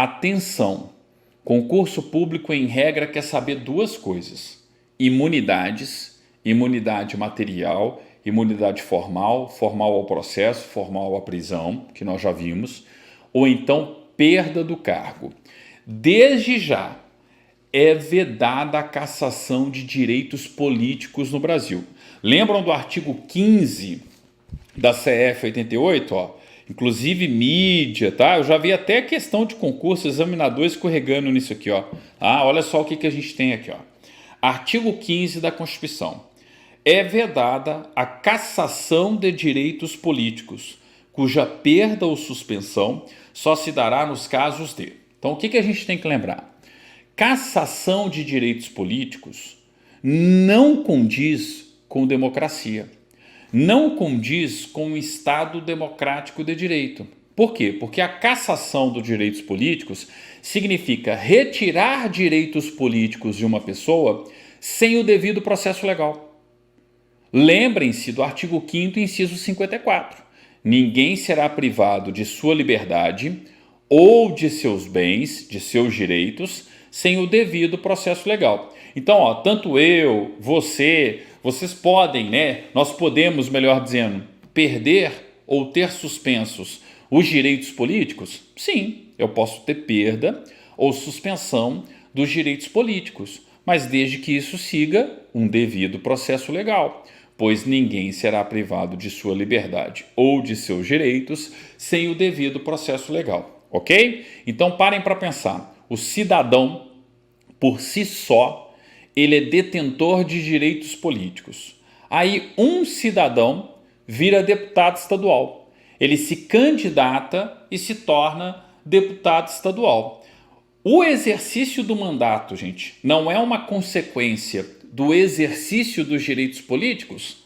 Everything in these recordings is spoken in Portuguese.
Atenção! Concurso público, em regra, quer saber duas coisas: imunidades, imunidade material, imunidade formal, formal ao processo, formal à prisão, que nós já vimos, ou então perda do cargo. Desde já, é vedada a cassação de direitos políticos no Brasil. Lembram do artigo 15 da CF 88? Ó? Inclusive mídia, tá? Eu já vi até questão de concurso, examinador escorregando nisso aqui, ó. Ah, olha só o que a gente tem aqui, ó. Artigo 15 da Constituição. É vedada a cassação de direitos políticos, cuja perda ou suspensão só se dará nos casos de... Então, o que a gente tem que lembrar? Cassação de direitos políticos não condiz com democracia. Não condiz com o Estado democrático de direito. Por quê? Porque a cassação dos direitos políticos significa retirar direitos políticos de uma pessoa sem o devido processo legal. Lembrem-se do artigo 5º, inciso 54. Ninguém será privado de sua liberdade ou de seus bens, de seus direitos, sem o devido processo legal. Então, ó, tanto eu, vocês podem, né? Nós podemos, melhor dizendo, perder ou ter suspensos os direitos políticos? Sim, eu posso ter perda ou suspensão dos direitos políticos, mas desde que isso siga um devido processo legal, pois ninguém será privado de sua liberdade ou de seus direitos sem o devido processo legal, ok? Então parem para pensar. O cidadão, por si só, ele é detentor de direitos políticos. Aí um cidadão vira deputado estadual. Ele se candidata e se torna deputado estadual. O exercício do mandato, gente, não é uma consequência do exercício dos direitos políticos?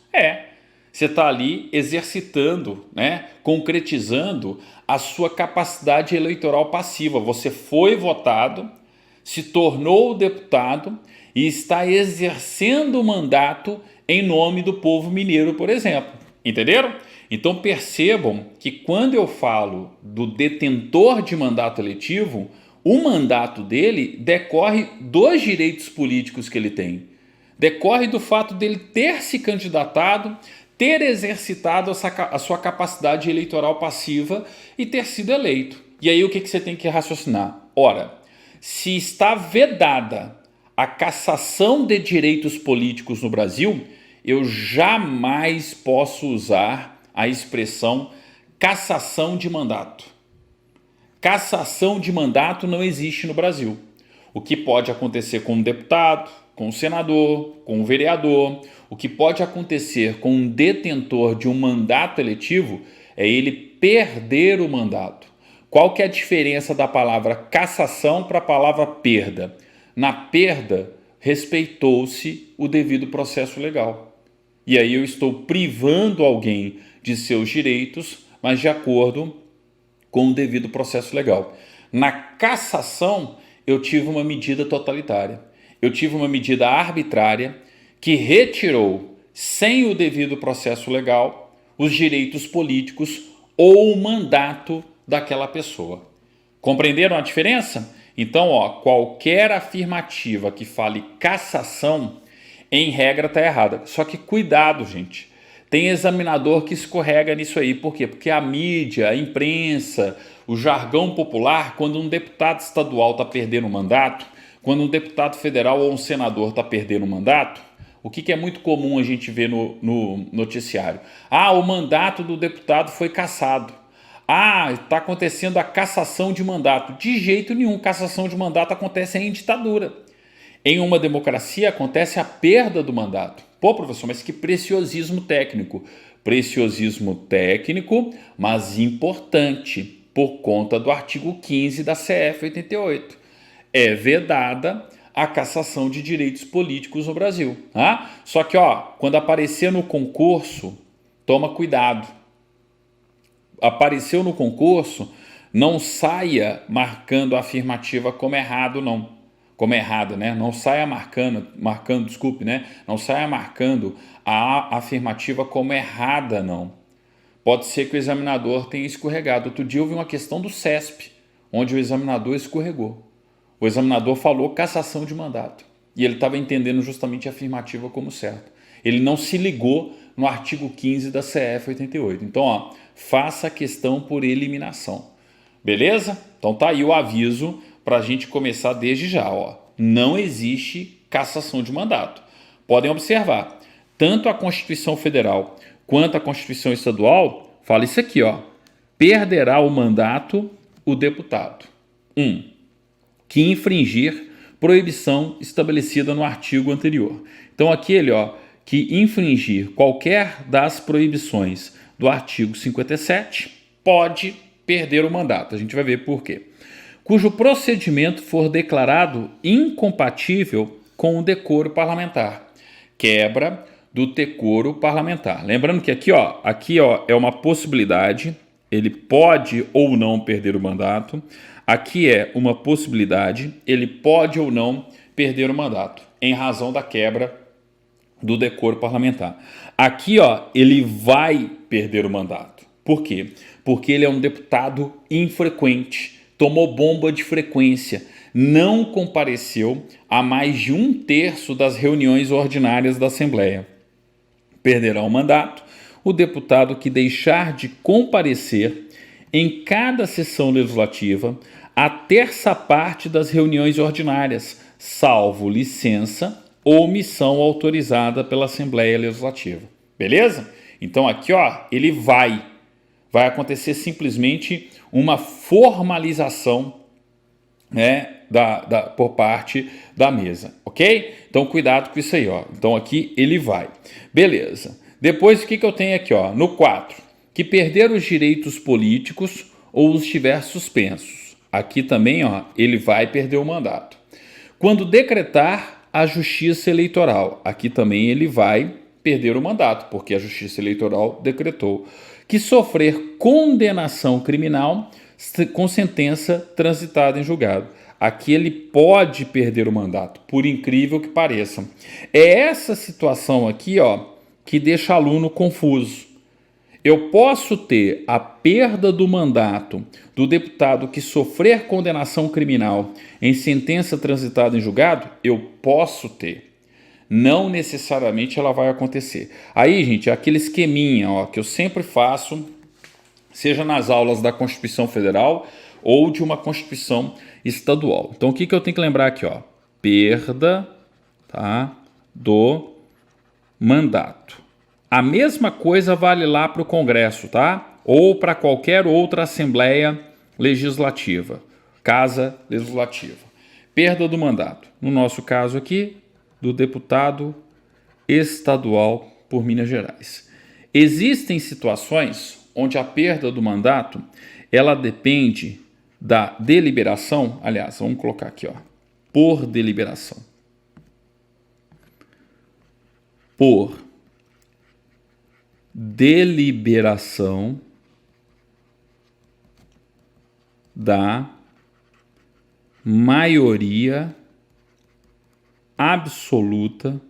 Você está ali exercitando, né, concretizando a sua capacidade eleitoral passiva. Você foi votado, se tornou deputado e está exercendo o mandato em nome do povo mineiro, por exemplo. Entenderam? Então percebam que quando eu falo do detentor de mandato eletivo, o mandato dele decorre dos direitos políticos que ele tem. Decorre do fato dele ter se candidatado, ter exercitado a sua capacidade eleitoral passiva e ter sido eleito. E aí o que você tem que raciocinar? Ora, se está vedada a cassação de direitos políticos no Brasil, eu jamais posso usar a expressão cassação de mandato. Cassação de mandato não existe no Brasil. O que pode acontecer com um deputado, com um senador, com um vereador, o que pode acontecer com um detentor de um mandato eletivo é ele perder o mandato. Qual que é a diferença da palavra cassação para a palavra perda? Na perda, respeitou-se o devido processo legal. E aí eu estou privando alguém de seus direitos, mas de acordo com o devido processo legal. Na cassação, eu tive uma medida totalitária. Eu tive uma medida arbitrária que retirou, sem o devido processo legal, os direitos políticos ou o mandato daquela pessoa. Compreenderam a diferença? Então, ó, qualquer afirmativa que fale cassação, em regra está errada. Só que cuidado, gente. Tem examinador que escorrega nisso aí. Por quê? Porque a mídia, a imprensa, o jargão popular, quando um deputado estadual está perdendo o mandato, quando um deputado federal ou um senador está perdendo o mandato, o que é muito comum a gente ver no noticiário? Ah, o mandato do deputado foi cassado. Ah, está acontecendo a cassação de mandato. De jeito nenhum, cassação de mandato acontece em ditadura. Em uma democracia acontece a perda do mandato. Pô, professor, mas que preciosismo técnico. Preciosismo técnico, mas importante, por conta do artigo 15 da CF 88. É vedada a cassação de direitos políticos no Brasil. Tá? Só que, ó, quando aparecer no concurso, toma cuidado. Apareceu no concurso, não saia marcando a afirmativa como errado, não. Como errado, né? Não saia desculpe, né? Não saia marcando a afirmativa como errada, não. Pode ser que o examinador tenha escorregado. Outro dia eu vi uma questão do CESP. onde o examinador escorregou. O examinador falou cassação de mandato e ele estava entendendo justamente a afirmativa como certo. Ele não se ligou no artigo 15 da CF 88. Então, ó, faça a questão por eliminação. Beleza? Então tá aí o aviso para a gente começar desde já. Ó. Não existe cassação de mandato. Podem observar, tanto a Constituição Federal quanto a Constituição Estadual fala isso aqui, ó. Perderá o mandato o deputado. 1. Que infringir proibição estabelecida no artigo anterior. Então aquele, ó, que infringir qualquer das proibições do artigo 57 pode perder o mandato. A gente vai ver por quê. Cujo procedimento for declarado incompatível com o decoro parlamentar. Quebra do decoro parlamentar. Lembrando que aqui, ó, é uma possibilidade, ele pode ou não perder o mandato. Aqui é uma possibilidade, ele pode ou não perder o mandato, em razão da quebra do decoro parlamentar. Aqui, ó, ele vai perder o mandato. Por quê? Porque ele é um deputado infrequente, tomou bomba de frequência, não compareceu a mais de 1/3 das reuniões ordinárias da Assembleia. Perderá o mandato o deputado que deixar de comparecer em cada sessão legislativa a 1/3 parte das reuniões ordinárias, salvo licença ou omissão autorizada pela Assembleia Legislativa. Beleza? Então aqui, ó, ele vai acontecer simplesmente uma formalização, né, por parte da mesa, ok? Então cuidado com isso aí, ó. Então aqui ele vai. Beleza. Depois o que eu tenho aqui, ó? No 4, que perder os direitos políticos ou os estiver suspensos. Aqui também, ó, ele vai perder o mandato. Quando decretar a Justiça Eleitoral, aqui também ele vai perder o mandato, porque a Justiça Eleitoral decretou. Que sofrer condenação criminal com sentença transitada em julgado. Aqui ele pode perder o mandato, por incrível que pareça. É essa situação aqui, ó, que deixa aluno confuso. Eu posso ter a perda do mandato do deputado que sofrer condenação criminal em sentença transitada em julgado? Eu posso ter. Não necessariamente ela vai acontecer. Aí, gente, é aquele esqueminha, ó, que eu sempre faço, seja nas aulas da Constituição Federal ou de uma Constituição Estadual. Então, o que eu tenho que lembrar aqui? Ó? Perda, tá, do mandato. A mesma coisa vale lá para o Congresso, tá? Ou para qualquer outra Assembleia Legislativa, Casa Legislativa. Perda do mandato. No nosso caso aqui, do deputado estadual por Minas Gerais. Existem situações onde a perda do mandato, ela depende da deliberação, aliás, vamos colocar aqui, ó, por deliberação. Por deliberação da maioria absoluta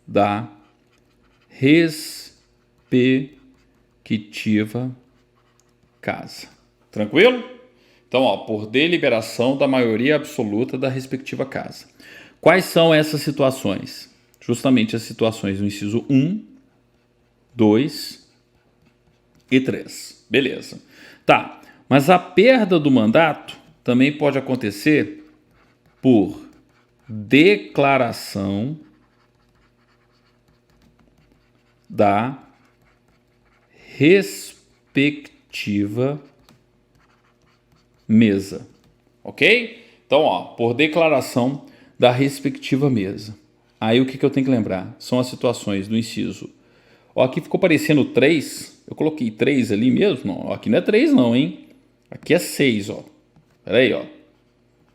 da respectiva casa. Tranquilo? Então, ó, por deliberação da maioria absoluta da respectiva casa. Quais são essas situações? Justamente as situações do inciso 1, 2 e 3. Beleza. Tá, mas a perda do mandato também pode acontecer por declaração da respectiva mesa, ok? Então, ó, por declaração da respectiva mesa. Aí o que eu tenho que lembrar? São as situações do inciso. Ó, aqui ficou parecendo 3, eu coloquei 3 ali mesmo? Não, aqui não é 3 não, hein? Aqui é 6, ó. Pera aí, ó.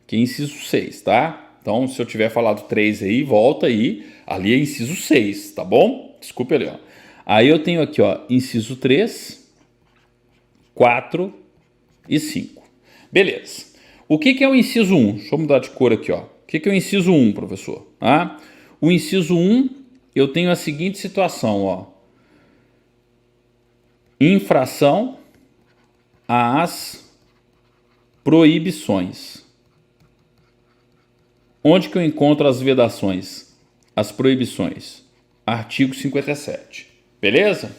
Aqui é inciso 6, tá? Então, se eu tiver falado 3 aí, volta aí. Ali é inciso 6, tá bom? Desculpa ali, ó. Aí eu tenho aqui, ó, inciso 3, 4 e 5. Beleza. O que é o inciso 1? Deixa eu mudar de cor aqui, ó. O que é o inciso 1, professor? Ah, o inciso 1, eu tenho a seguinte situação, ó. Infração às Proibições. Onde que eu encontro as vedações? As proibições. Artigo 57. Beleza?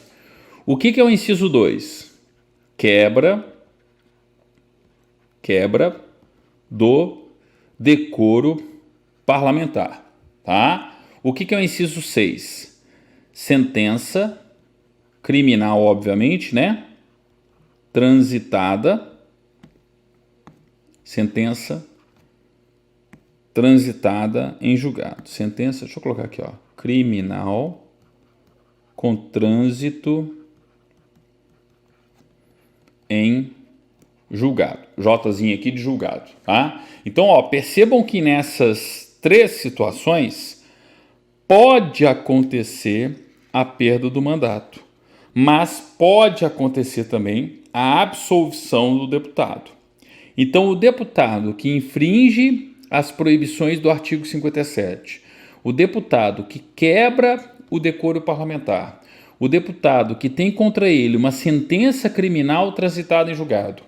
O que é o inciso 2? Quebra do decoro parlamentar. Tá? O que é o inciso 6? Sentença criminal, obviamente, né? Transitada. Sentença transitada em julgado. Sentença, deixa eu colocar aqui, ó. Criminal com trânsito em julgado. Jzinho aqui de julgado, tá? Então, ó, percebam que nessas 3 situações pode acontecer a perda do mandato, mas pode acontecer também a absolvição do deputado. Então, o deputado que infringe as proibições do artigo 57, o deputado que quebra o decoro parlamentar, o deputado que tem contra ele uma sentença criminal transitada em julgado,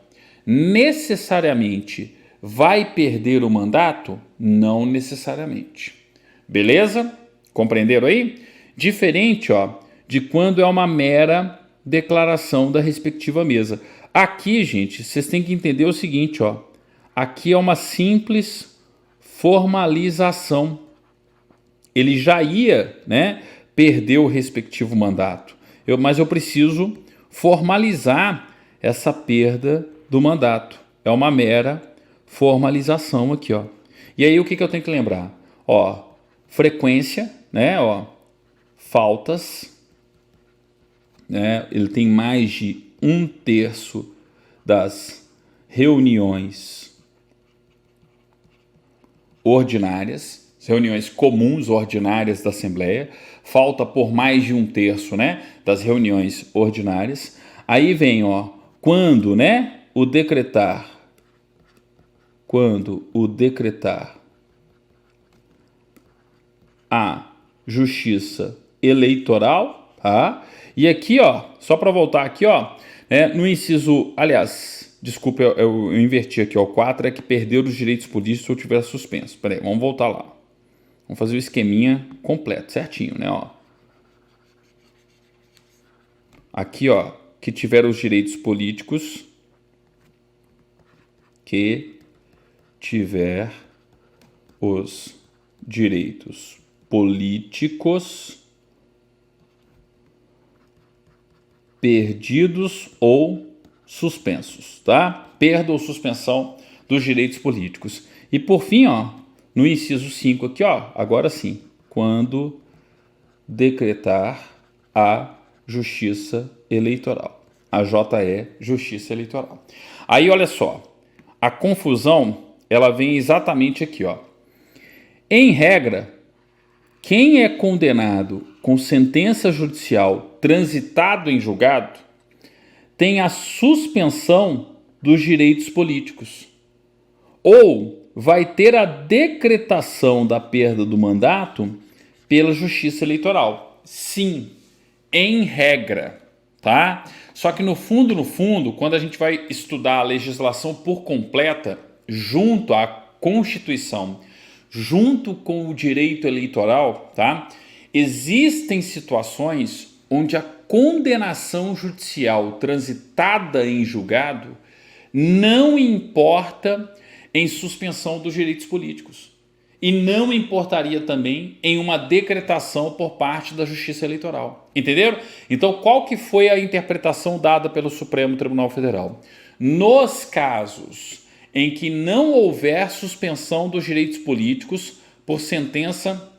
necessariamente vai perder o mandato? Não necessariamente. Beleza? Compreenderam aí? Diferente, ó, de quando é uma mera declaração da respectiva mesa. Aqui, gente, vocês têm que entender o seguinte, ó. Aqui é uma simples formalização. Ele já ia, né, perder o respectivo mandato. Mas eu preciso formalizar essa perda do mandato. É uma mera formalização aqui, ó. E aí o que eu tenho que lembrar? Ó, frequência, né, ó, faltas, né, ele tem mais de 1/3 das reuniões ordinárias, reuniões comuns ordinárias da Assembleia, falta por mais de 1/3, né, das reuniões ordinárias. Aí vem, ó, quando, né, quando o decretar a justiça eleitoral, tá? E aqui, ó, só para voltar aqui, ó, no inciso, aliás, desculpa, eu inverti aqui, ó, o 4 é que perdeu os direitos políticos se eu tiver suspenso. Peraí, vamos voltar lá. Vamos fazer o esqueminha completo, certinho, né, ó. Aqui, ó, que tiver os direitos políticos, que tiver os direitos políticos perdidos ou suspensos, tá? Perda ou suspensão dos direitos políticos. E por fim, ó, no inciso 5 aqui, ó, agora sim, quando decretar a Justiça Eleitoral. A JE, Justiça Eleitoral. Aí, olha só, a confusão, ela vem exatamente aqui, ó. Em regra, quem é condenado com sentença judicial transitado em julgado tem a suspensão dos direitos políticos ou vai ter a decretação da perda do mandato pela Justiça Eleitoral. Sim, em regra, tá? Só que no fundo, quando a gente vai estudar a legislação por completa, junto à Constituição, junto com o direito eleitoral, tá? Existem situações onde a condenação judicial transitada em julgado não importa em suspensão dos direitos políticos e não importaria também em uma decretação por parte da Justiça Eleitoral. Entenderam? Então, qual que foi a interpretação dada pelo Supremo Tribunal Federal? Nos casos em que não houver suspensão dos direitos políticos por sentença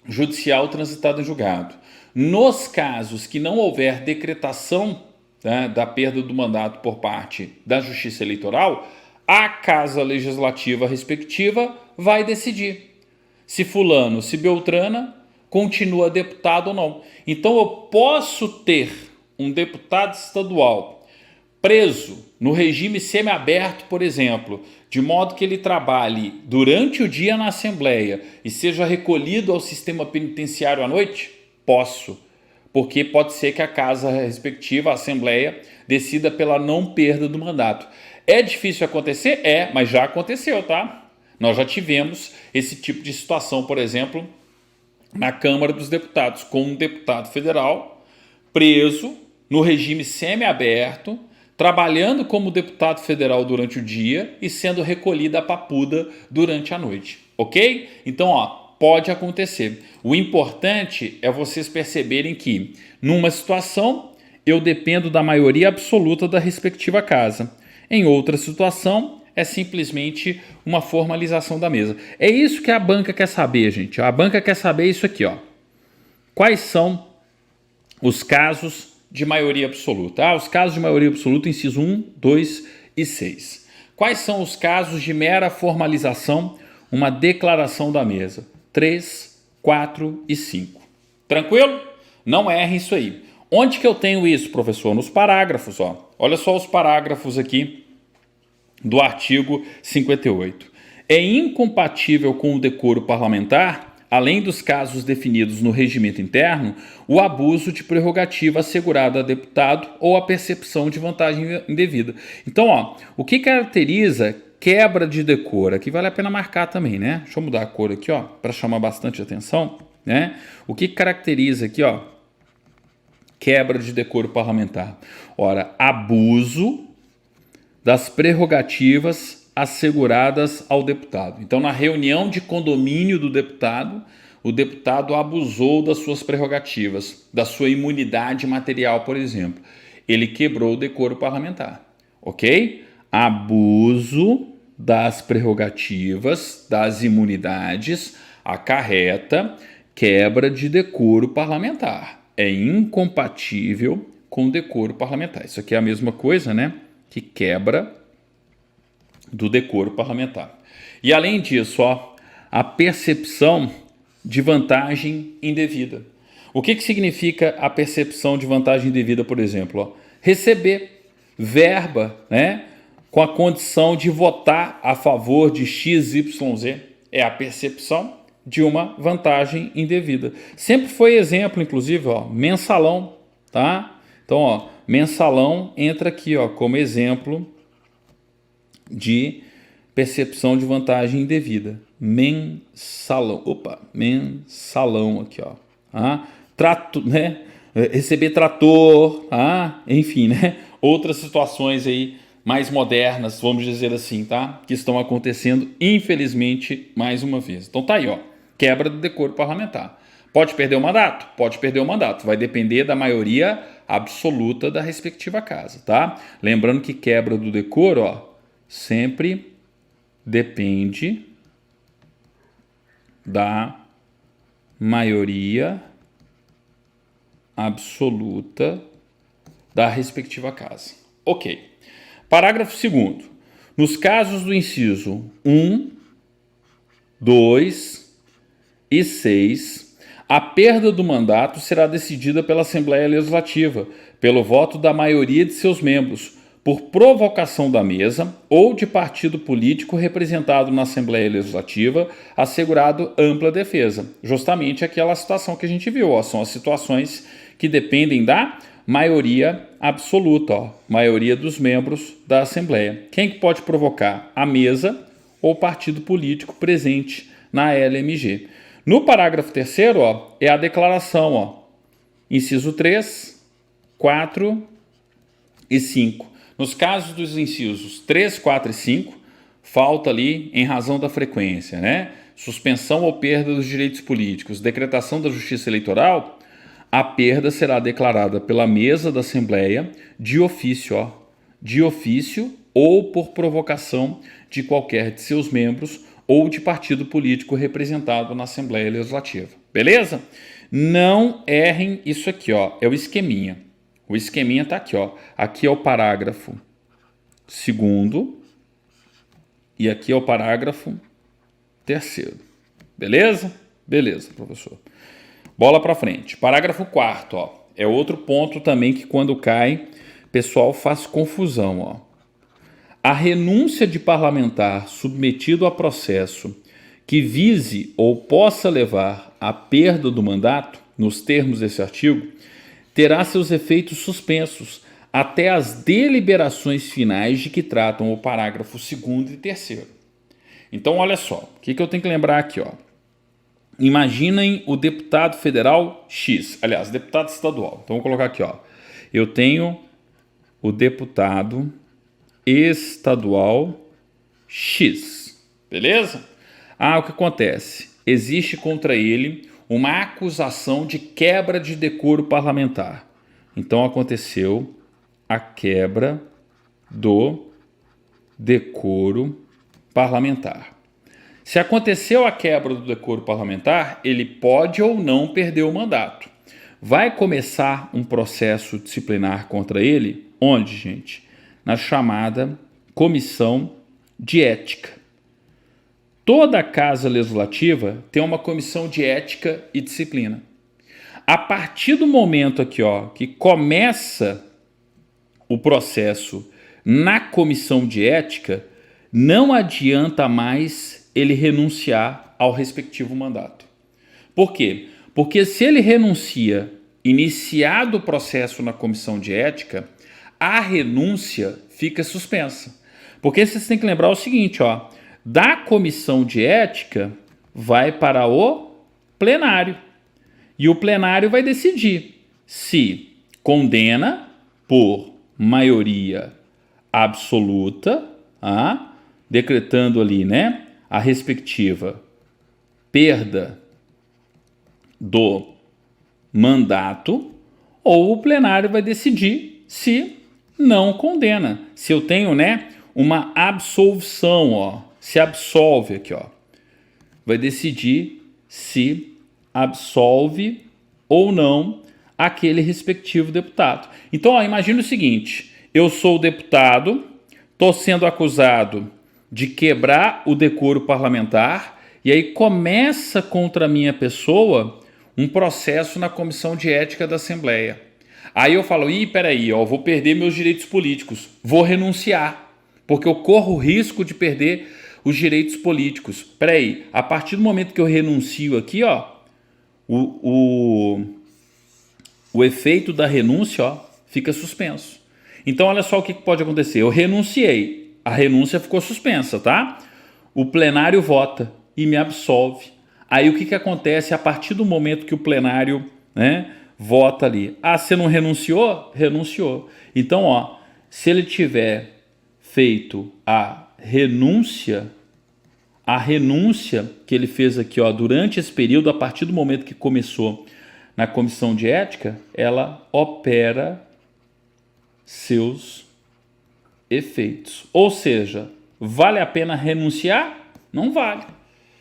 judicial transitada em julgado, nos casos que não houver decretação, né, da perda do mandato por parte da Justiça Eleitoral, a Casa Legislativa respectiva vai decidir se fulano, se Beltrana continua deputado ou não. Então eu posso ter um deputado estadual preso no regime semiaberto, por exemplo, de modo que ele trabalhe durante o dia na Assembleia e seja recolhido ao sistema penitenciário à noite? Posso, porque pode ser que a casa respectiva, a Assembleia, decida pela não perda do mandato. É difícil acontecer? É, mas já aconteceu, tá? Nós já tivemos esse tipo de situação, por exemplo, na Câmara dos Deputados, com um deputado federal preso no regime semiaberto, trabalhando como deputado federal durante o dia e sendo recolhido a papuda durante a noite, ok? Então, ó, pode acontecer. O importante é vocês perceberem que, numa situação, eu dependo da maioria absoluta da respectiva casa. Em outra situação, é simplesmente uma formalização da mesa. É isso que a banca quer saber, gente. A banca quer saber isso aqui, ó. Quais são os casos de maioria absoluta? Os casos de maioria absoluta, inciso 1, 2 e 6. Quais são os casos de mera formalização, uma declaração da mesa? 3, 4 e 5. Tranquilo? Não erre isso aí. Onde que eu tenho isso, professor? Nos parágrafos, ó. Olha só os parágrafos aqui do artigo 58. É incompatível com o decoro parlamentar, além dos casos definidos no regimento interno, o abuso de prerrogativa assegurada a deputado ou a percepção de vantagem indevida. Então, ó, o que caracteriza quebra de decoro? Aqui vale a pena marcar também, né? Deixa eu mudar a cor aqui, ó, para chamar bastante atenção, né? O que caracteriza aqui, ó, quebra de decoro parlamentar? Ora, abuso das prerrogativas asseguradas ao deputado. Então, na reunião de condomínio do deputado, o deputado abusou das suas prerrogativas, da sua imunidade material, por exemplo. Ele quebrou o decoro parlamentar, ok? Abuso das prerrogativas, das imunidades, acarreta quebra de decoro parlamentar. É incompatível com o decoro parlamentar. Isso aqui é a mesma coisa, né? Que quebra do decoro parlamentar. E além disso, ó, a percepção de vantagem indevida. O que significa a percepção de vantagem indevida, por exemplo? Ó, receber verba, né, com a condição de votar a favor de XYZ. É a percepção de uma vantagem indevida. Sempre foi exemplo, inclusive, ó, mensalão, tá? Então, ó, mensalão entra aqui, ó, como exemplo de percepção de vantagem indevida. Mensalão. Opa, mensalão aqui, ó. Trato, né? Receber trator, enfim, né? Outras situações aí mais modernas, vamos dizer assim, tá? Que estão acontecendo, infelizmente, mais uma vez. Então tá aí, ó. Quebra do decoro parlamentar. Pode perder o mandato? Pode perder o mandato. Vai depender da maioria absoluta da respectiva casa, tá? Lembrando que quebra do decoro, ó, sempre depende da maioria absoluta da respectiva casa. Ok. Parágrafo 2º. Nos casos do inciso 1, 2 e 6, a perda do mandato será decidida pela Assembleia Legislativa, pelo voto da maioria de seus membros, por provocação da mesa ou de partido político representado na Assembleia Legislativa, assegurado ampla defesa. Justamente aquela situação que a gente viu, ó, são as situações que dependem da maioria absoluta, ó, maioria dos membros da Assembleia. Quem que pode provocar? A mesa ou partido político presente na LMG. No parágrafo 3º, ó, é a declaração, ó, inciso 3, 4 e 5. Nos casos dos incisos 3, 4 e 5, falta ali em razão da frequência, né? Suspensão ou perda dos direitos políticos, decretação da justiça eleitoral, a perda será declarada pela mesa da Assembleia de ofício, ó, de ofício ou por provocação de qualquer de seus membros ou de partido político representado na Assembleia Legislativa. Beleza? Não errem isso aqui, ó, é o esqueminha. O esqueminha está aqui, ó. Aqui é o parágrafo 2º e aqui é o parágrafo 3º. Beleza? Beleza, professor. Bola para frente. Parágrafo 4º, ó. É outro ponto também que quando cai, o pessoal faz confusão, ó. A renúncia de parlamentar submetido a processo que vise ou possa levar à perda do mandato, nos termos desse artigo, terá seus efeitos suspensos, até as deliberações finais de que tratam o parágrafo 2º e 3º. Então, olha só, o que eu tenho que lembrar aqui, ó? Imaginem o deputado federal X, aliás, deputado estadual. Então, vou colocar aqui, ó. Eu tenho o deputado estadual X, beleza? O que acontece? Existe contra ele uma acusação de quebra de decoro parlamentar. Então, aconteceu a quebra do decoro parlamentar. Se aconteceu a quebra do decoro parlamentar, ele pode ou não perder o mandato. Vai começar um processo disciplinar contra ele, onde, gente? Na chamada Comissão de Ética. Toda casa legislativa tem uma comissão de ética e disciplina. A partir do momento aqui, ó, que começa o processo na comissão de ética, não adianta mais ele renunciar ao respectivo mandato. Por quê? Porque se ele renuncia iniciado o processo na comissão de ética, a renúncia fica suspensa. Porque vocês têm que lembrar o seguinte, ó, da comissão de ética vai para o plenário. E o plenário vai decidir se condena por maioria absoluta, decretando ali, né, a respectiva perda do mandato, ou o plenário vai decidir se não condena. Se eu tenho, né, uma absolvição, ó, se absolve aqui, ó, vai decidir se absolve ou não aquele respectivo deputado. Então, ó, imagina o seguinte, eu sou o deputado, estou sendo acusado de quebrar o decoro parlamentar, e aí começa contra a minha pessoa um processo na Comissão de Ética da Assembleia. Aí eu falo, peraí, ó, vou perder meus direitos políticos, vou renunciar, porque eu corro o risco de perder os direitos políticos. Peraí, a partir do momento que eu renuncio aqui, ó, o efeito da renúncia, ó, fica suspenso. Então, olha só o que pode acontecer. Eu renunciei, a renúncia ficou suspensa, tá? O plenário vota e me absolve. Aí o que acontece a partir do momento que o plenário, né, vota ali? Você não renunciou? Renunciou. Então, ó, se ele tiver feito a renúncia que ele fez aqui, ó, durante esse período, a partir do momento que começou na comissão de ética, ela opera seus efeitos. Ou seja, vale a pena renunciar? Não vale.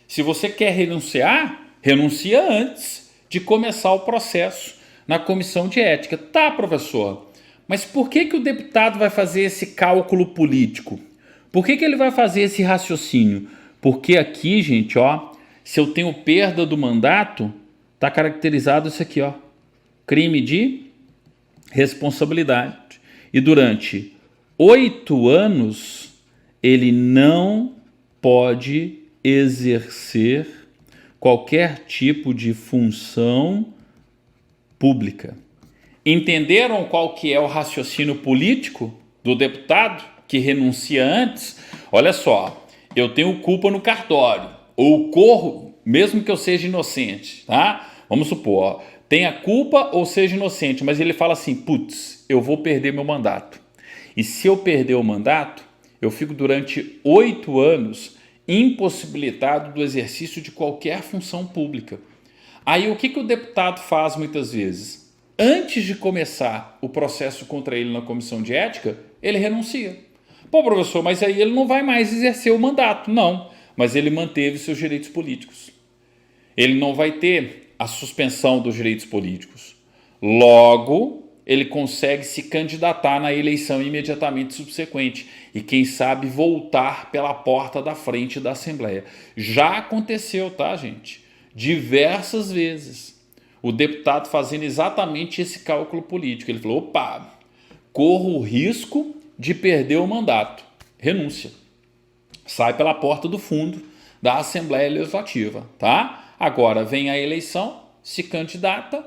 Se você quer renunciar, renuncia antes de começar o processo na comissão de ética. Tá, professor, mas por que o deputado vai fazer esse cálculo político? Por que ele vai fazer esse raciocínio? Porque aqui, gente, ó, se eu tenho perda do mandato, tá caracterizado isso aqui, ó, crime de responsabilidade. E durante 8 anos, ele não pode exercer qualquer tipo de função pública. Entenderam qual que é o raciocínio político do deputado que renuncia antes? Olha só, eu tenho culpa no cartório, ou corro, mesmo que eu seja inocente, tá? Vamos supor, ó, tenha culpa ou seja inocente, mas ele fala assim, putz, eu vou perder meu mandato. E se eu perder o mandato, eu fico durante 8 anos impossibilitado do exercício de qualquer função pública. Aí o que o deputado faz muitas vezes? Antes de começar o processo contra ele na comissão de ética, ele renuncia. Pô, professor, mas aí ele não vai mais exercer o mandato. Não, mas ele manteve seus direitos políticos. Ele não vai ter a suspensão dos direitos políticos. Logo, ele consegue se candidatar na eleição imediatamente subsequente e, quem sabe, voltar pela porta da frente da Assembleia. Já aconteceu, tá, gente? Diversas vezes. O deputado fazendo exatamente esse cálculo político. Ele falou, opa, corro o risco de perder o mandato. Renúncia. Sai pela porta do fundo da Assembleia Legislativa, tá? Agora vem a eleição, se candidata,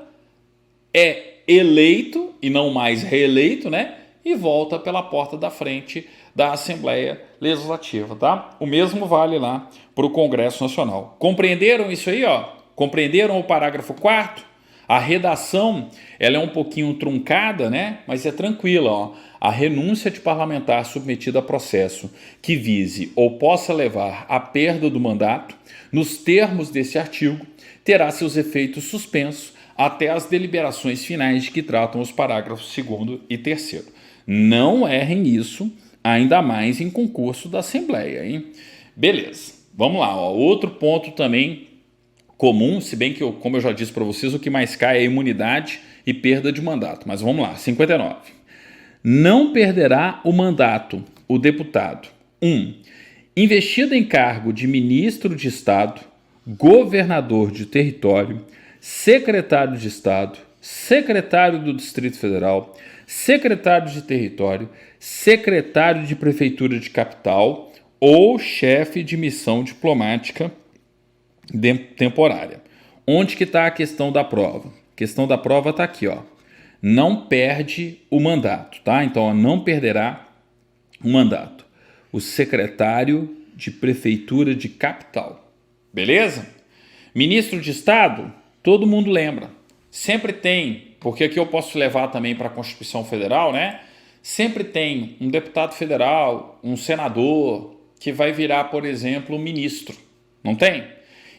é eleito e não mais reeleito, né? e volta pela porta da frente da Assembleia Legislativa, tá? O mesmo vale lá para o Congresso Nacional. Compreenderam isso aí, ó? Compreenderam o parágrafo 4º? A redação, ela é um pouquinho truncada, né? Mas é tranquila, ó. A renúncia de parlamentar submetida a processo que vise ou possa levar à perda do mandato, nos termos desse artigo, terá seus efeitos suspensos até as deliberações finais de que tratam os parágrafos 2º e 3º. Não errem isso, ainda mais em concurso da Assembleia, hein? Beleza, vamos lá, ó. Outro ponto também comum, se bem que, como eu já disse para vocês, o que mais cai é imunidade e perda de mandato. Mas vamos lá, 59. Não perderá o mandato o deputado: 1. Investido em cargo de ministro de Estado, governador de território, secretário de Estado, secretário do Distrito Federal, secretário de território, secretário de prefeitura de capital ou chefe de missão diplomática temporária. Onde que está a questão da prova? A questão da prova está aqui, ó. Não perde o mandato, tá? Então, ó, não perderá o mandato. O secretário de prefeitura de capital. Beleza? Ministro de Estado, todo mundo lembra. Sempre tem, porque aqui eu posso levar também para a Constituição Federal, né? Sempre tem um deputado federal, um senador, que vai virar, por exemplo, um ministro. Não tem?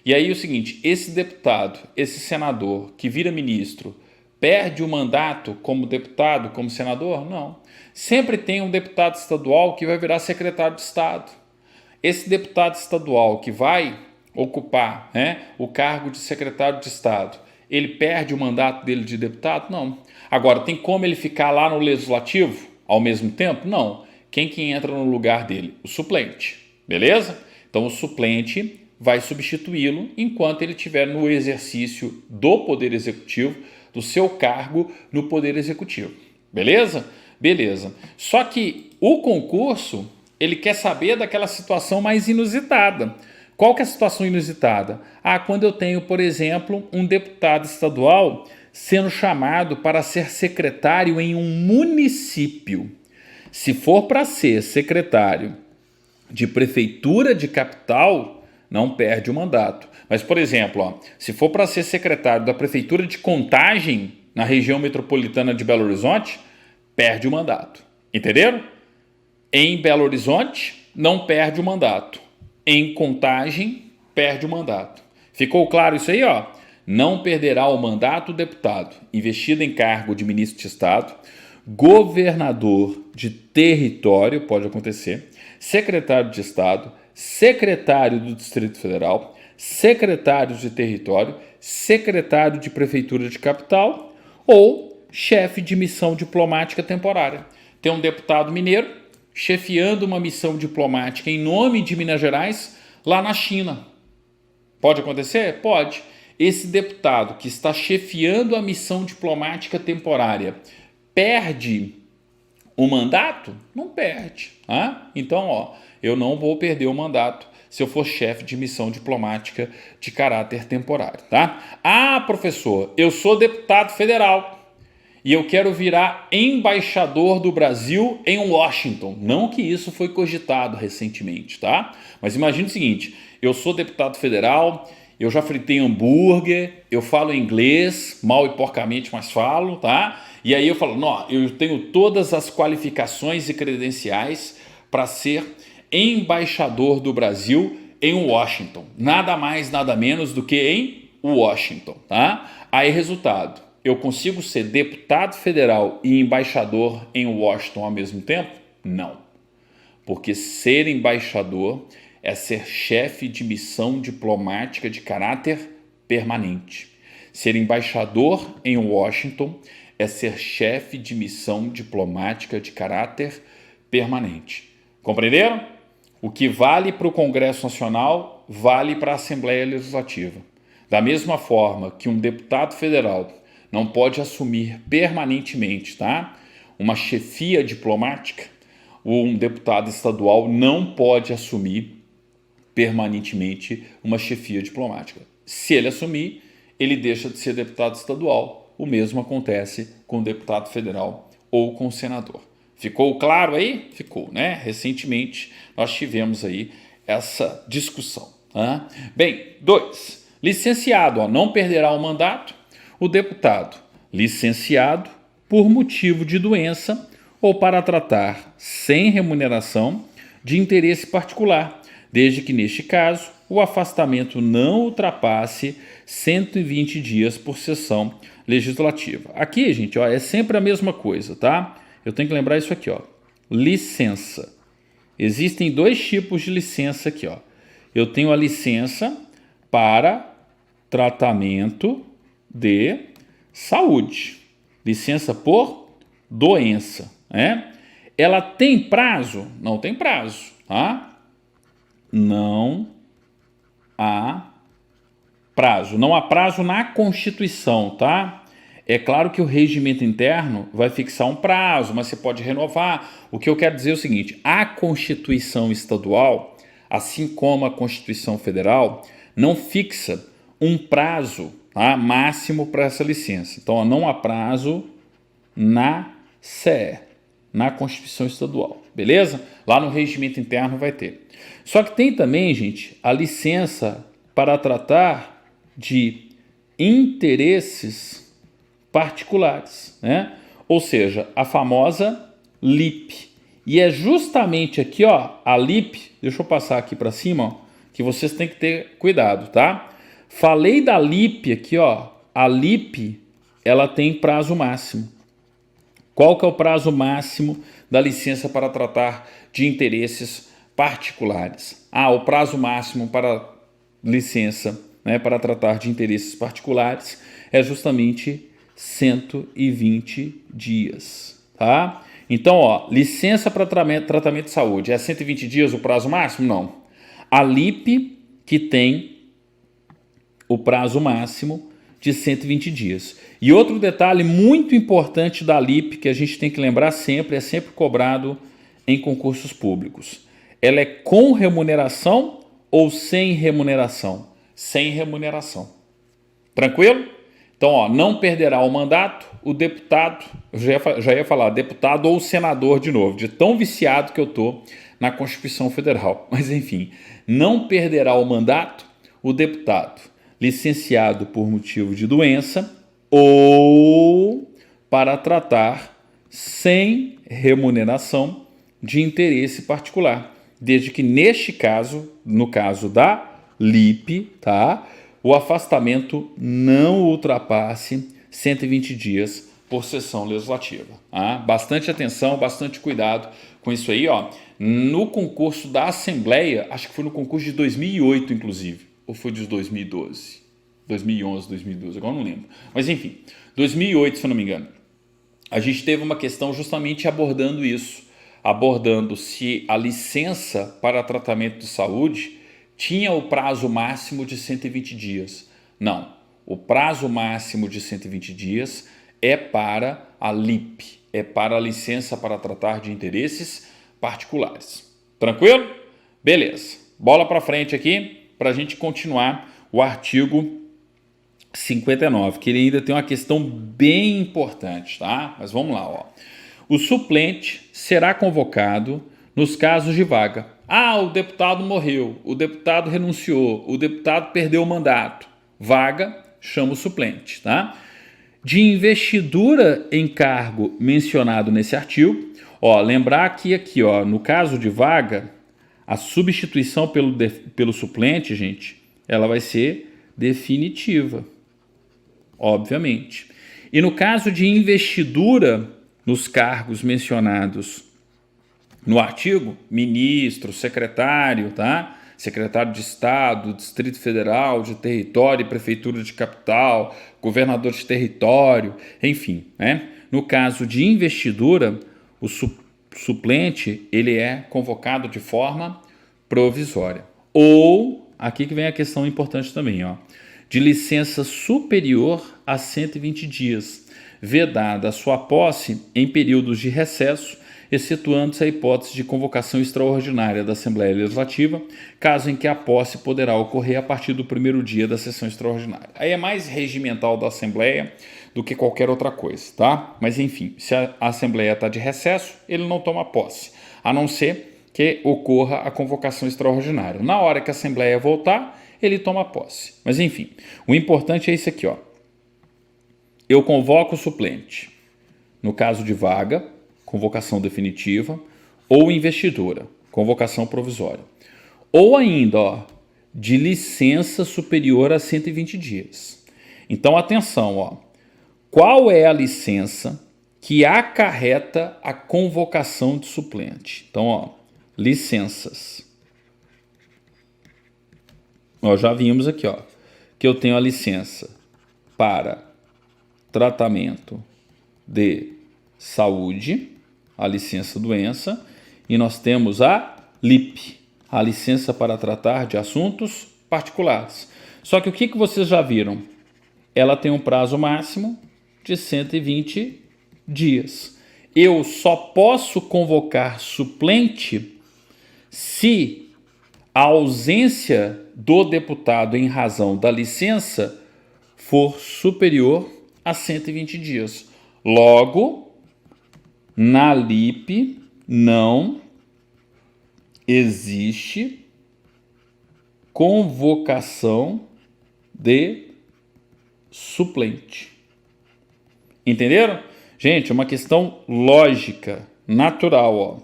E aí é o seguinte, esse deputado, esse senador que vira ministro, perde o mandato como deputado, como senador? Não. Sempre tem um deputado estadual que vai virar secretário de Estado. Esse deputado estadual que vai ocupar, né, o cargo de secretário de Estado, ele perde o mandato dele de deputado? Não. Agora, tem como ele ficar lá no legislativo ao mesmo tempo? Não. Quem que entra no lugar dele? O suplente. Beleza? Então, o suplente vai substituí-lo enquanto ele estiver no exercício do Poder Executivo, do seu cargo no Poder Executivo. Beleza? Beleza. Só que o concurso, ele quer saber daquela situação mais inusitada. Qual que é a situação inusitada? Quando eu tenho, por exemplo, um deputado estadual sendo chamado para ser secretário em um município. Se for para ser secretário de prefeitura de capital, não perde o mandato. Mas, por exemplo, ó, se for para ser secretário da prefeitura de Contagem, na região metropolitana de Belo Horizonte, perde o mandato. Entenderam? Em Belo Horizonte, não perde o mandato. Em Contagem, perde o mandato. Ficou claro isso aí, ó? Não perderá o mandato o deputado investido em cargo de ministro de Estado, governador de território, pode acontecer, secretário de Estado, secretário do Distrito Federal, secretário de território, secretário de prefeitura de capital ou chefe de missão diplomática temporária. Tem um deputado mineiro chefiando uma missão diplomática em nome de Minas Gerais lá na China. Pode acontecer? Pode. Esse deputado que está chefiando a missão diplomática temporária perde o mandato? Não perde. Então, ó, eu não vou perder o mandato se eu for chefe de missão diplomática de caráter temporário, tá? Professor, eu sou deputado federal e eu quero virar embaixador do Brasil em Washington. Não que isso foi cogitado recentemente, tá? Mas imagine o seguinte, eu sou deputado federal, eu já fritei hambúrguer, eu falo inglês, mal e porcamente, mas falo, tá? E aí eu falo, não, eu tenho todas as qualificações e credenciais para ser embaixador do Brasil em Washington. Nada mais, nada menos do que em Washington, tá? Aí, resultado, eu consigo ser deputado federal e embaixador em Washington ao mesmo tempo? Não. Porque ser embaixador é ser chefe de missão diplomática de caráter permanente. Ser embaixador em Washington é ser chefe de missão diplomática de caráter permanente. Compreenderam? O que vale para o Congresso Nacional, vale para a Assembleia Legislativa. Da mesma forma que um deputado federal não pode assumir permanentemente, tá, uma chefia diplomática, um deputado estadual não pode assumir permanentemente uma chefia diplomática. Se ele assumir, ele deixa de ser deputado estadual. O mesmo acontece com o deputado federal ou com o senador. Ficou claro aí? Ficou, né? Recentemente nós tivemos aí essa discussão. Tá? Bem, 2. Licenciado, ó, não perderá o mandato o deputado licenciado por motivo de doença ou para tratar sem remuneração de interesse particular, desde que, neste caso, o afastamento não ultrapasse 120 dias por sessão legislativa. Aqui, gente, ó, é sempre a mesma coisa, tá? Eu tenho que lembrar isso aqui, ó. Licença. Existem 2 tipos de licença aqui, ó. Eu tenho a licença para tratamento de saúde. Licença por doença, né? Ela tem prazo? Não tem prazo, tá? Não há prazo. Não há prazo na Constituição, tá? É claro que o regimento interno vai fixar um prazo, mas você pode renovar. O que eu quero dizer é o seguinte: a Constituição estadual, assim como a Constituição federal, não fixa um prazo, tá, máximo para essa licença. Então, ó, não há prazo na CE, na Constituição estadual, beleza? Lá no regimento interno vai ter. Só que tem também, gente, a licença para tratar de interesses particulares, né? Ou seja, a famosa LIP. E é justamente aqui, ó, a LIP, deixa eu passar aqui para cima, ó, que vocês têm que ter cuidado, tá? Falei da LIP aqui, ó, a LIP, ela tem prazo máximo. Qual que é o prazo máximo da licença para tratar de interesses particulares? O prazo máximo para licença, né, para tratar de interesses particulares é justamente 120 dias, tá? Então, ó, licença para tratamento de saúde, é 120 dias o prazo máximo? Não. A LIP que tem o prazo máximo de 120 dias. E outro detalhe muito importante da LIP que a gente tem que lembrar sempre, é sempre cobrado em concursos públicos. Ela é com remuneração ou sem remuneração? Sem remuneração. Tranquilo? Então, ó, não perderá o mandato o deputado, eu já ia falar deputado ou senador de novo, de tão viciado que eu tô na Constituição Federal. Mas enfim, não perderá o mandato o deputado licenciado por motivo de doença ou para tratar sem remuneração de interesse particular, desde que neste caso, no caso da LIP, tá, o afastamento não ultrapasse 120 dias por sessão legislativa. Tá? Bastante atenção, bastante cuidado com isso aí, ó. No concurso da Assembleia, acho que foi no concurso de 2008, inclusive, ou foi de 2012? 2011, 2012, agora não lembro. Mas enfim, 2008, se eu não me engano. A gente teve uma questão justamente abordando isso, abordando se a licença para tratamento de saúde tinha o prazo máximo de 120 dias. Não, o prazo máximo de 120 dias é para a LIP, é para a licença para tratar de interesses particulares. Tranquilo? Beleza. Bola para frente aqui para a gente continuar o artigo 59, que ele ainda tem uma questão bem importante, tá? Mas vamos lá, ó. O suplente será convocado nos casos de vaga. O deputado morreu, o deputado renunciou, o deputado perdeu o mandato. Vaga, chama o suplente, tá? De investidura em cargo mencionado nesse artigo, ó, lembrar que aqui, ó, no caso de vaga, a substituição pelo suplente, gente, ela vai ser definitiva, obviamente. E no caso de investidura nos cargos mencionados no artigo, ministro, secretário, tá? Secretário de Estado, Distrito Federal, de Território e Prefeitura de Capital, governador de território, enfim, né? No caso de investidura, o suplente ele é convocado de forma provisória. Ou, aqui que vem a questão importante também, ó, de licença superior a 120 dias, vedada a sua posse em períodos de recesso excetuando-se a hipótese de convocação extraordinária da Assembleia Legislativa, caso em que a posse poderá ocorrer a partir do primeiro dia da sessão extraordinária. Aí é mais regimental da Assembleia do que qualquer outra coisa, tá? Mas enfim, se a Assembleia está de recesso, ele não toma posse, a não ser que ocorra a convocação extraordinária. Na hora que a Assembleia voltar, ele toma posse. Mas enfim, o importante é isso aqui, ó. Eu convoco o suplente. No caso de vaga, convocação definitiva, ou investidura, convocação provisória. Ou ainda, ó, de licença superior a 120 dias. Então, atenção, ó. Qual é a licença que acarreta a convocação de suplente? Então, ó, licenças. Ó, já vimos aqui, ó, que eu tenho a licença para tratamento de saúde, a licença doença, e nós temos a LIP, a licença para tratar de assuntos particulares. Só que o que vocês já viram? Ela tem um prazo máximo de 120 dias. Eu só posso convocar suplente se a ausência do deputado em razão da licença for superior a 120 dias. Logo, na LIP não existe convocação de suplente. Entenderam? Gente, uma questão lógica, natural, ó.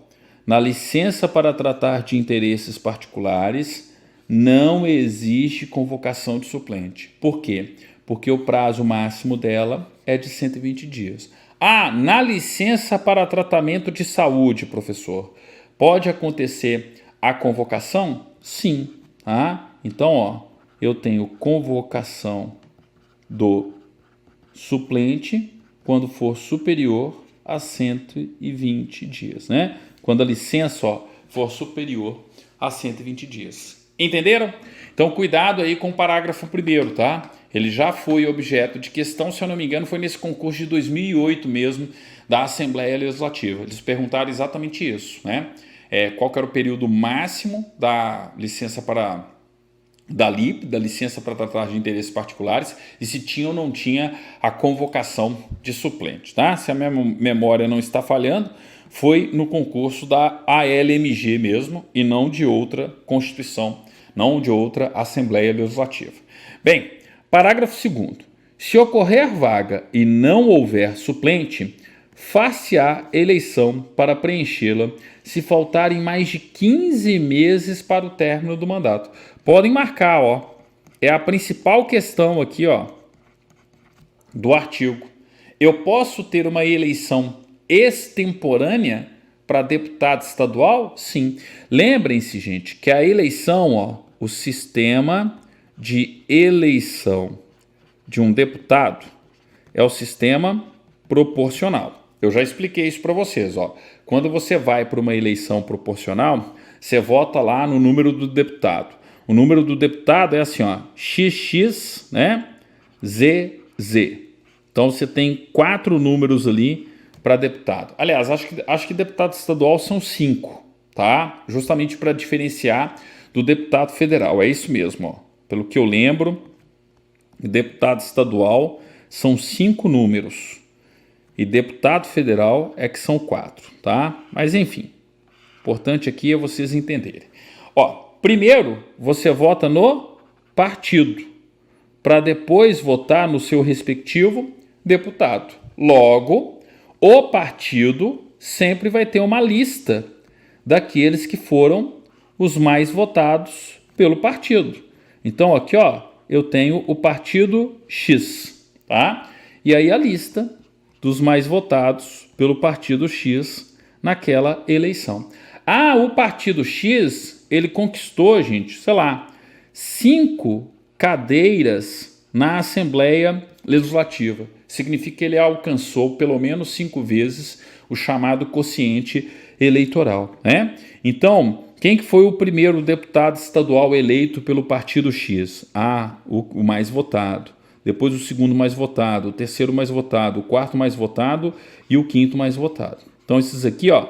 Na licença para tratar de interesses particulares, não existe convocação de suplente. Por quê? Porque o prazo máximo dela é de 120 dias. Ah, na licença para tratamento de saúde, professor, pode acontecer a convocação? Sim. Tá? Então, ó, eu tenho convocação do suplente quando for superior a 120 dias, né? Quando a licença, ó, for superior a 120 dias. Entenderam? Então, cuidado aí com o parágrafo 1º, tá? Ele já foi objeto de questão, se eu não me engano, foi nesse concurso de 2008 mesmo, da Assembleia Legislativa. Eles perguntaram exatamente isso, né? Qual que era o período máximo da licença da LIP, da licença para tratar de interesses particulares, e se tinha ou não tinha a convocação de suplente, tá? Se a minha memória não está falhando, foi no concurso da ALMG mesmo, e não de outra Constituição, não de outra Assembleia Legislativa. Bem, parágrafo 2º. Se ocorrer vaga e não houver suplente, far-se-á eleição para preenchê-la se faltarem mais de 15 meses para o término do mandato. Podem marcar, ó. É a principal questão aqui, ó, do artigo. Eu posso ter uma eleição extemporânea para deputado estadual? Sim. Lembrem-se, gente, que a eleição, ó, o sistema de eleição de um deputado é o sistema proporcional. Eu já expliquei isso para vocês, ó. Quando você vai para uma eleição proporcional, você vota lá no número do deputado. O número do deputado é assim, ó, XX, né? ZZ. Então você tem 4 números ali para deputado. Aliás, acho que deputado estadual são 5, tá? Justamente para diferenciar do deputado federal. É isso mesmo, ó. Pelo que eu lembro, deputado estadual são 5 números. E deputado federal é que são 4, tá? Mas enfim, o importante aqui é vocês entenderem. Ó, primeiro você vota no partido, para depois votar no seu respectivo deputado. Logo, o partido sempre vai ter uma lista daqueles que foram os mais votados pelo partido. Então aqui, ó, eu tenho o partido X, tá? E aí a lista dos mais votados pelo partido X naquela eleição. Ah, o partido X, ele conquistou, gente, sei lá, 5 cadeiras na Assembleia Legislativa. Significa que ele alcançou pelo menos 5 vezes o chamado quociente eleitoral, né? Então, quem que foi o primeiro deputado estadual eleito pelo partido X? Ah, o mais votado. Depois o segundo mais votado, o terceiro mais votado, o quarto mais votado e o quinto mais votado. Então esses aqui, ó,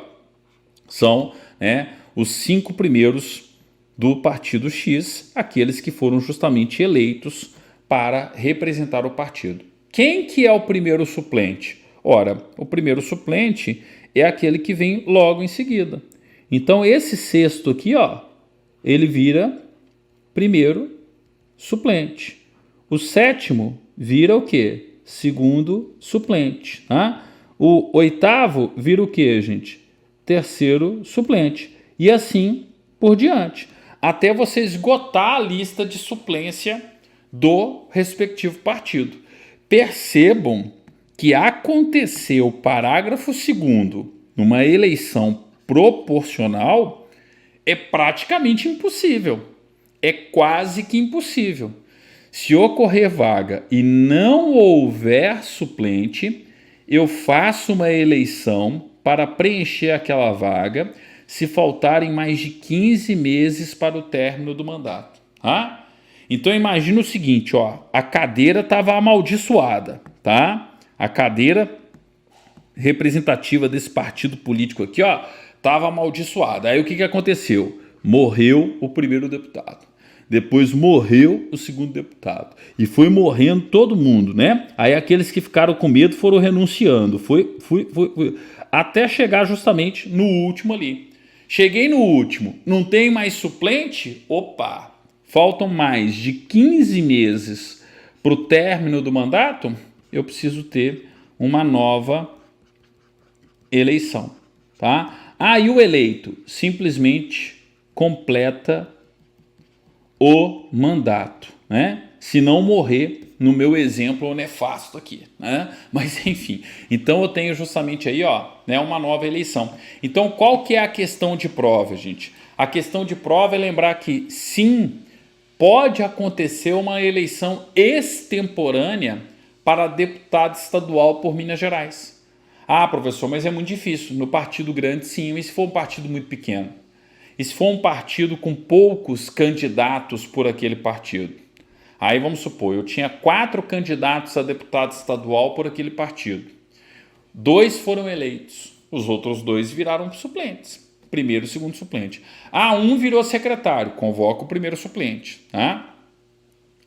São, né, os 5 primeiros do partido X, aqueles que foram justamente eleitos para representar o partido. Quem que é o primeiro suplente? Ora, o primeiro suplente é aquele que vem logo em seguida. Então esse sexto aqui, ó, ele vira primeiro suplente. O sétimo vira o quê? Segundo suplente, tá? O oitavo vira o quê, gente? Terceiro suplente. E assim por diante, até você esgotar a lista de suplência do respectivo partido. Percebam que acontecer o parágrafo 2º numa eleição proporcional é praticamente impossível. É quase que impossível. Se ocorrer vaga e não houver suplente, eu faço uma eleição para preencher aquela vaga se faltarem mais de 15 meses para o término do mandato. Tá? Então imagina o seguinte, ó, a cadeira estava amaldiçoada, tá? A cadeira representativa desse partido político aqui, ó, estava amaldiçoada. Aí o que aconteceu? Morreu o primeiro deputado. Depois morreu o segundo deputado. E foi morrendo todo mundo, né? Aí aqueles que ficaram com medo foram renunciando. Foi. Até chegar justamente no último ali. Cheguei no último, não tem mais suplente? Opa! Faltam mais de 15 meses para o término do mandato? Eu preciso ter uma nova eleição, tá? E o eleito simplesmente completa o mandato, né? Se não morrer, no meu exemplo nefasto aqui, né? Mas enfim, então eu tenho justamente aí, ó, né, uma nova eleição. Então qual que é a questão de prova, gente? A questão de prova é lembrar que sim, pode acontecer uma eleição extemporânea para deputado estadual por Minas Gerais. Professor, mas é muito difícil. No partido grande, sim, e se for um partido muito pequeno? E se for um partido com poucos candidatos por aquele partido? Aí vamos supor, eu tinha 4 candidatos a deputado estadual por aquele partido. 2 foram eleitos, os outros 2 viraram suplentes. Primeiro e segundo suplente. Um virou secretário, convoca o primeiro suplente. Tá?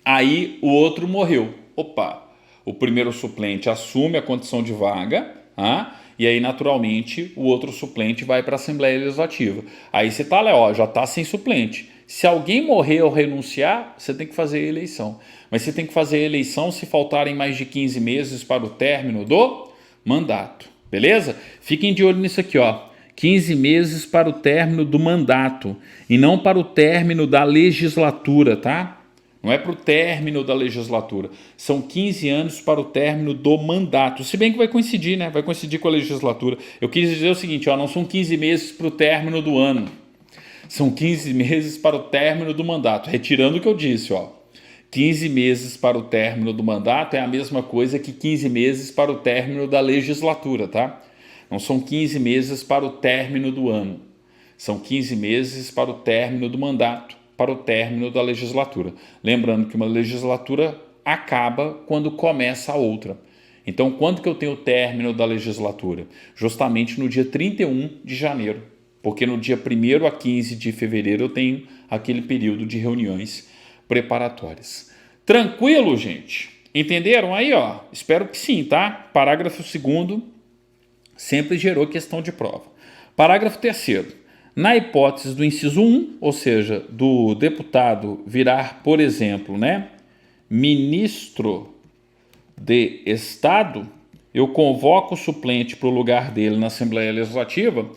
Aí o outro morreu. Opa, o primeiro suplente assume a condição de vaga, tá? E aí, naturalmente, o outro suplente vai para a Assembleia Legislativa. Aí você tá lá, ó, já está sem suplente. Se alguém morrer ou renunciar, você tem que fazer a eleição. Mas você tem que fazer a eleição se faltarem mais de 15 meses para o término do mandato. Beleza? Fiquem de olho nisso aqui, ó. 15 meses para o término do mandato e não para o término da legislatura, tá? Não é para o término da legislatura. São 15 anos para o término do mandato. Se bem que vai coincidir, né? Vai coincidir com a legislatura. Eu quis dizer o seguinte, ó, não são 15 meses para o término do ano. São 15 meses para o término do mandato. Retirando o que eu disse, ó. 15 meses para o término do mandato é a mesma coisa que 15 meses para o término da legislatura, tá? Não são 15 meses para o término do ano. São 15 meses para o término do mandato, para o término da legislatura. Lembrando que uma legislatura acaba quando começa a outra. Então, quando que eu tenho o término da legislatura? Justamente no dia 31 de janeiro, porque no dia 1º a 15 de fevereiro eu tenho aquele período de reuniões preparatórias. Tranquilo, gente? Entenderam aí, ó? Espero que sim, tá? Parágrafo 2º sempre gerou questão de prova. Parágrafo 3º. Na hipótese do inciso 1, ou seja, do deputado virar, por exemplo, né, ministro de Estado, eu convoco o suplente para o lugar dele na Assembleia Legislativa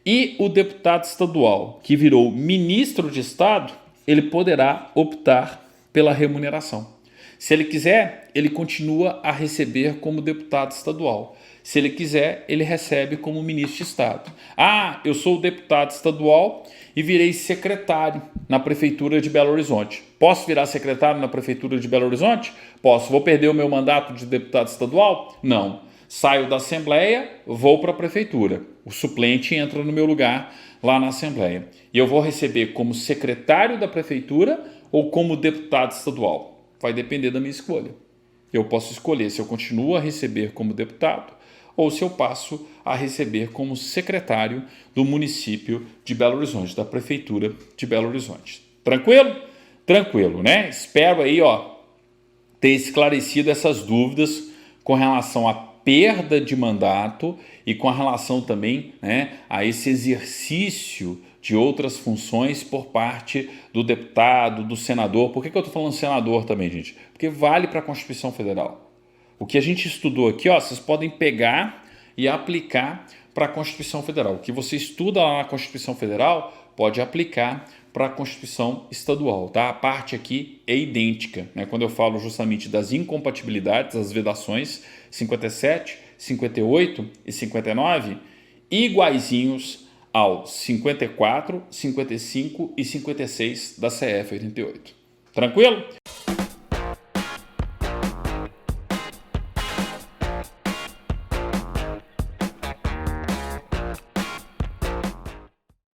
e o deputado estadual que virou ministro de Estado, ele poderá optar pela remuneração. Se ele quiser, ele continua a receber como deputado estadual. Se ele quiser, ele recebe como ministro de Estado. Eu sou deputado estadual e virei secretário na Prefeitura de Belo Horizonte. Posso virar secretário na Prefeitura de Belo Horizonte? Posso. Vou perder o meu mandato de deputado estadual? Não. Saio da Assembleia, vou para a Prefeitura. O suplente entra no meu lugar lá na Assembleia. E eu vou receber como secretário da Prefeitura ou como deputado estadual. Vai depender da minha escolha. Eu posso escolher se eu continuo a receber como deputado ou se eu passo a receber como secretário do município de Belo Horizonte, da prefeitura de Belo Horizonte. Tranquilo? Tranquilo, né? Espero aí, ter esclarecido essas dúvidas com relação à perda de mandato e com relação também, né, a esse exercício de outras funções por parte do deputado, do senador. Por que eu estou falando senador também, gente? Porque vale para a Constituição Federal. O que a gente estudou aqui, vocês podem pegar e aplicar para a Constituição Federal. O que você estuda lá na Constituição Federal pode aplicar para a Constituição Estadual, tá? A parte aqui é idêntica, né? Quando eu falo justamente das incompatibilidades, as vedações 57, 58 e 59, iguaizinhos aos 54, 55 e 56 da CF 88. Tranquilo?